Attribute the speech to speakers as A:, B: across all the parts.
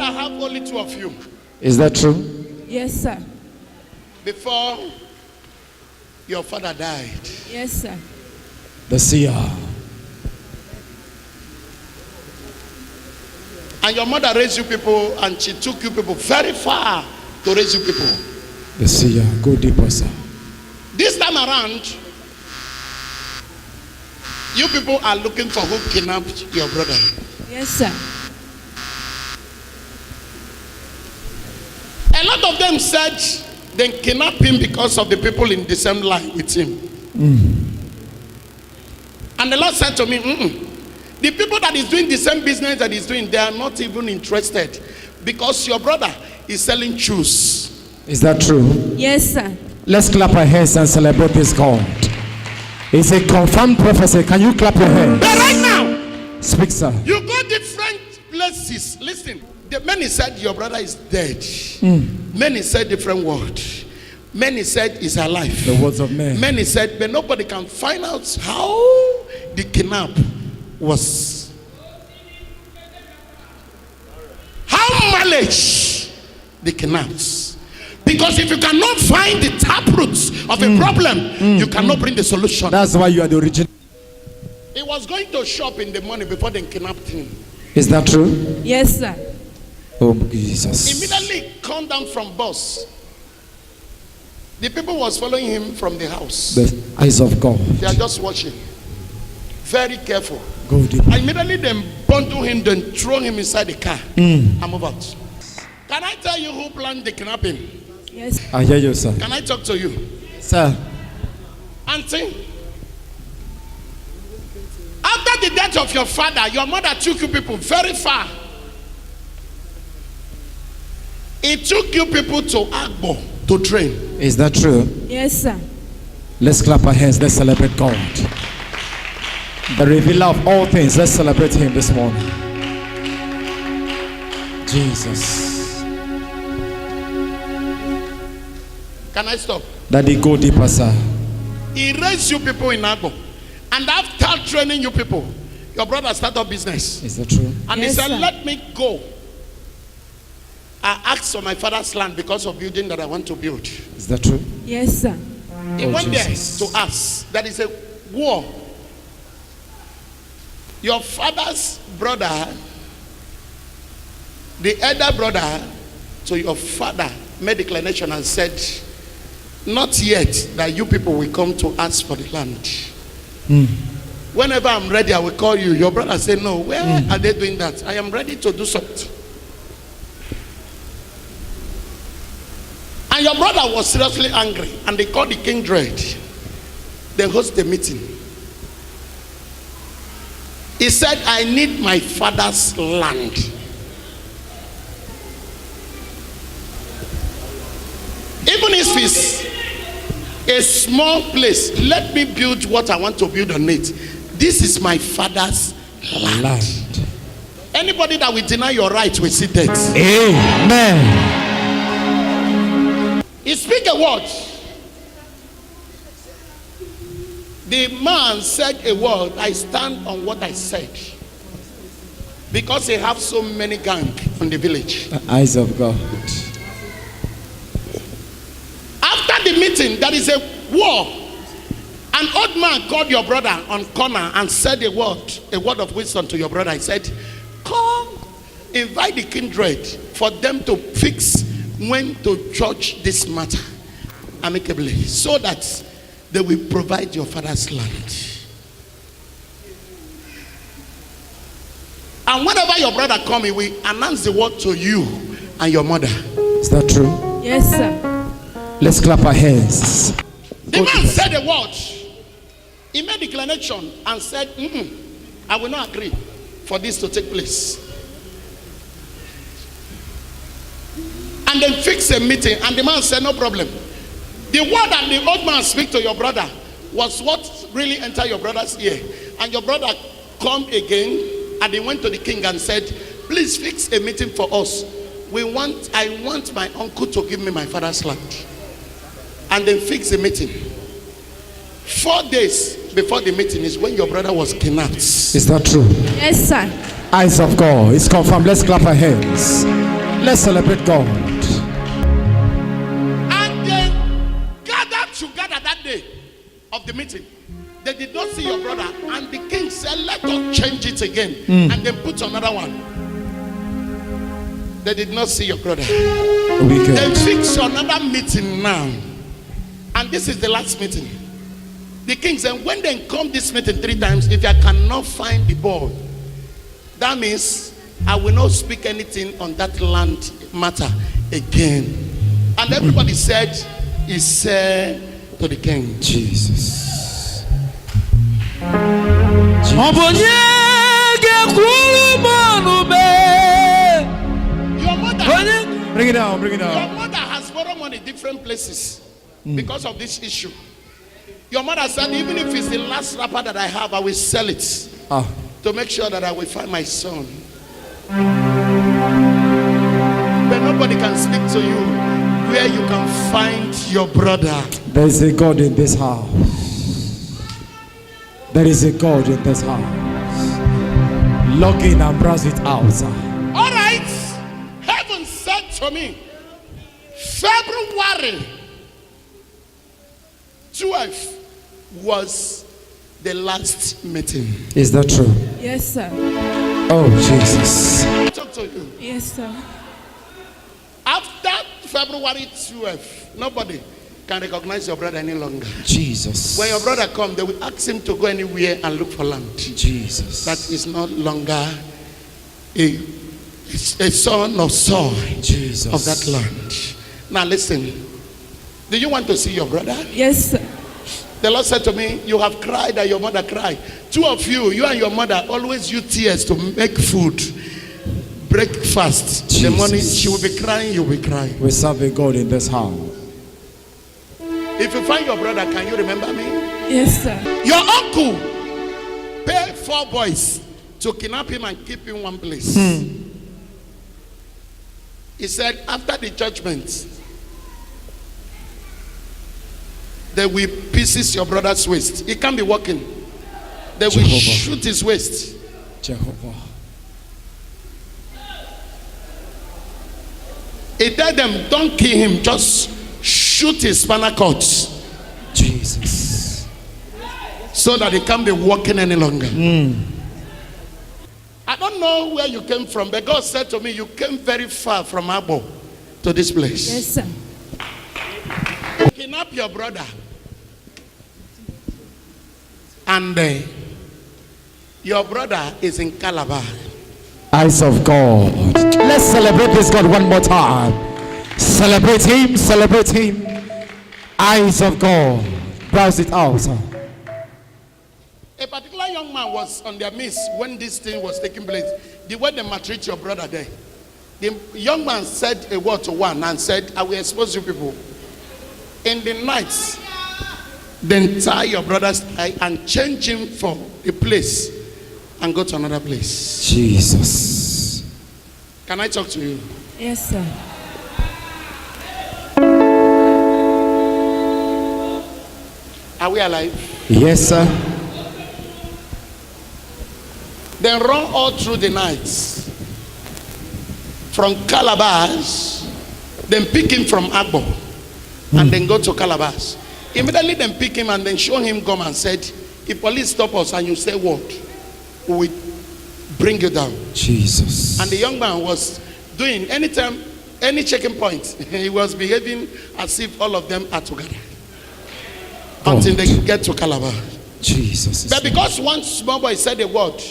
A: brother have only two of you.
B: Is that true?
C: Yes, sir.
A: Before your father died.
C: Yes, sir.
B: The seer.
A: And your mother raised you people, and she took you people very far to raise you people.
B: The seer. Go deeper, sir.
A: This time around, you people are looking for who kidnapped your brother.
C: Yes, sir.
A: A lot of them said they kidnapped him because of the people in the same line with him. And the Lord said to me, the people that is doing the same business that he's doing, they are not even interested, because your brother is selling shoes.
B: Is that true?
C: Yes, sir.
B: Let's clap our hands and celebrate this God. It's a confirmed prophecy. Can you clap your hands?
A: But right now,
B: speak, sir.
A: You go different places. Listen, the many said your brother is dead. Many said different words. Many said he's alive.
B: The words of men.
A: Many said, but nobody can find out how the kidnap was. How manage the kidnaps. Because if you cannot find the tap roots of a problem, you cannot bring the solution.
B: That's why you are the original.
A: He was going to shop in the morning before they kidnapped him.
B: Is that true?
C: Yes, sir.
B: Oh, Jesus.
A: Immediately come down from bus. The people was following him from the house.
B: The eyes of God.
A: They are just watching. Very careful.
B: Go deep.
A: And immediately they bundle him, then throw him inside the car and move out. Can I tell you who planned the kidnapping?
C: Yes.
B: I hear you, sir.
A: Can I talk to you?
B: Sir.
A: Auntie, after the death of your father, your mother took you people very far. It took you people to Agbo to train.
B: Is that true?
C: Yes, sir.
B: Let's clap our hands. Let's celebrate God. The revealer of all things. Let's celebrate him this morning. Jesus.
A: Can I stop?
B: Daddy, go deeper, sir.
A: He raised you people in Agbo. And after training you people, your brother started a business.
B: Is that true?
A: And
C: Yes,
A: he said,
C: sir.
A: let me go. I asked for my father's land because of building that I want to build.
B: Is that true?
C: Yes, sir.
A: He went
B: Jesus.
A: there to us. That is a war. Your father's brother, the elder brother to your father, made declaration and said, not yet that you people will come to ask for the land. Whenever I'm ready, I will call you. Your brother said, no, where are they doing that? I am ready to do something. And your brother was seriously angry, and they called the king dread. They host the meeting. He said, I need my father's land. Even if it's a small place, let me build what I want to build on it. This is my father's land. Anybody that will deny your right will see death.
B: Amen.
A: He speak a word. The man said a word. I stand on what I said. Because they have so many gang on the village.
B: The eyes of God.
A: After the meeting, there is a war. An old man called your brother on corner and said a word of wisdom to your brother. He said, come, invite the kindred for them to fix when to judge this matter amicably, so that they will provide your father's land. And whenever your brother comes, he will announce the word to you and your mother.
B: Is that true?
C: Yes, sir.
B: Let's clap our hands.
A: The man said a word. He made a declaration and said, I will not agree for this to take place. And then fix a meeting, and the man said, no problem. The word that the old man speak to your brother was what really entered your brother's ear. And your brother come again, and he went to the king and said, please fix a meeting for us. I want my uncle to give me my father's land. And then fix the meeting. 4 days before the meeting is when your brother was kidnapped.
B: Is that true?
C: Yes, sir.
B: Eyes of God. It's confirmed. Let's clap our hands. Let's celebrate God.
A: And they gathered together that day of the meeting. They did not see your brother. And the king said, let us change it again. And then put another one. They did not see your brother.
B: Wicked.
A: They fixed another meeting now. And this is the last meeting. The king said, when they come this meeting 3 times, if I cannot find the boy, that means I will not speak anything on that land matter again. And everybody said, he said to the king,
B: Jesus.
A: your mother,
B: Bring it down, bring it
A: your
B: down.
A: mother has borrowed money different places because of this issue. Your mother said, even if it's the last wrapper that I have, I will sell it to make sure that I will find my son. But nobody can speak to you where you can find your brother.
B: There is a God in this house. There is a God in this house. Log in and browse it out.
A: All right. Heaven said to me, February 12th was the last meeting.
B: Is that true?
C: Yes, sir.
B: Oh, Jesus.
A: Talk to you.
C: Yes, sir.
A: After February 12th, nobody can recognize your brother any longer.
B: Jesus.
A: When your brother comes, they will ask him to go anywhere and look for land.
B: Jesus.
A: That is no longer a son or soil
B: Jesus.
A: of that land. Now listen. Do you want to see your brother?
C: Yes, sir.
A: The Lord said to me, you have cried and your mother cried. 2 of you, you and your mother, always use tears to make food. Breakfast. The morning, she will be crying, you will be crying.
B: We serve a God in this house.
A: If you find your brother, can you remember me?
C: Yes, sir.
A: Your uncle paid 4 boys to kidnap him and keep him in one place. He said, after the judgment, they will pieces your brother's waist. He can't be walking. They will
B: Jehovah.
A: shoot his waist.
B: Jehovah.
A: He told them, don't kill him, just shoot his spinal cord
B: Jesus.
A: so that he can't be walking any longer. I don't know where you came from, but God said to me, you came very far from Abo to this place.
C: Yes, sir.
A: Kidnap your brother. And your brother is in Calabar.
B: Eyes of God. Let's celebrate this God one more time. Celebrate him, celebrate him. Eyes of God. Browse it out.
A: A particular young man was on their midst when this thing was taking place. The way they maltreat your brother there. The young man said a word to one and said, I will expose you people. In the night, then tie your brother's tie and change him from a place and go to another place.
B: Jesus.
A: Can I talk to you?
C: Yes, sir.
A: Are we alive?
B: Yes, sir.
A: Then run all through the night from Calabash, then pick him from Agbo, and then go to Calabash. Immediately then pick him and then show him gum and said, if police stop us and you say what, we will bring you down.
B: Jesus.
A: And the young man was doing anytime, any checking point, he was behaving as if all of them are together.
B: God.
A: Until they get to Calabar.
B: Jesus.
A: But because one small boy said a word,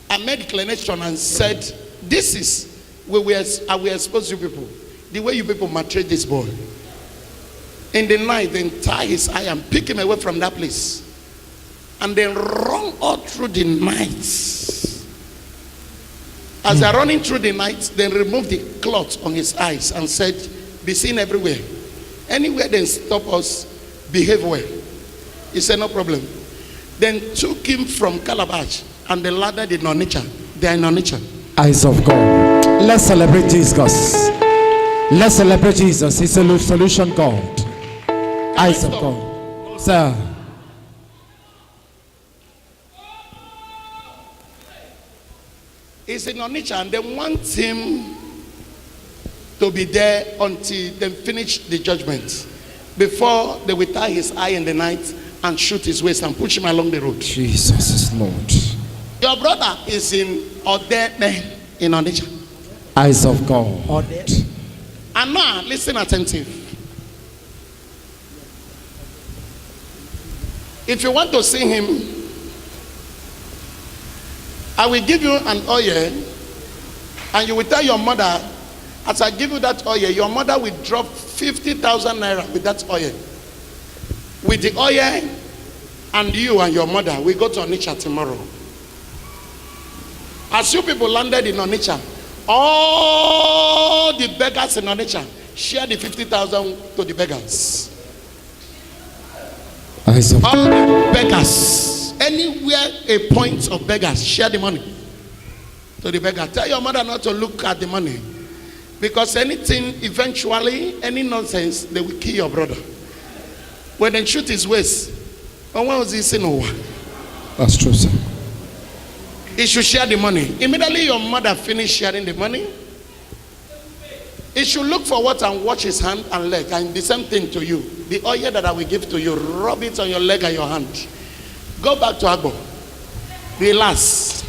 A: I made declaration and said, this is where I will expose you people. The way you people maltreat this boy. In the night, then tie his eye and pick him away from that place. And then run all through the night. As they're running through the night, then remove the cloth on his eyes and said, be seen everywhere. Anywhere they stop us, behave well. He said, no problem. Then took him from Calabash and the ladder did not nature. They are in nature.
B: Eyes of God. Let's celebrate Jesus. Let's celebrate Jesus. He's a solution God. Eyes of God. Sir.
A: He's in nature and they want him to be there until they finish the judgment. Before they will tie his eye in the night and shoot his waist and push him along the road.
B: Jesus is Lord.
A: Your brother is in Odene in Onitsha.
B: Eyes of God.
A: And now, listen attentive. If you want to see him, I will give you an oil, and you will tell your mother, as I give you that oil, your mother will drop 50,000 naira with that oil. With the oil, and you and your mother, we go to Onitsha tomorrow. As you people landed in Onitsha, all the beggars in Onitsha share the 50,000 to the beggars.
B: Eyes of
A: All the beggars, anywhere a point of beggars, share the money to the beggar. Tell your mother not to look at the money, because anything, eventually, any nonsense, they will kill your brother. When they shoot his waist, when was he saying no?
B: That's true, sir.
A: He should share the money. Immediately your mother finished sharing the money, he should look forward and watch his hand and leg. And the same thing to you. The oil that I will give to you, rub it on your leg and your hand. Go back to Agbo. Relax.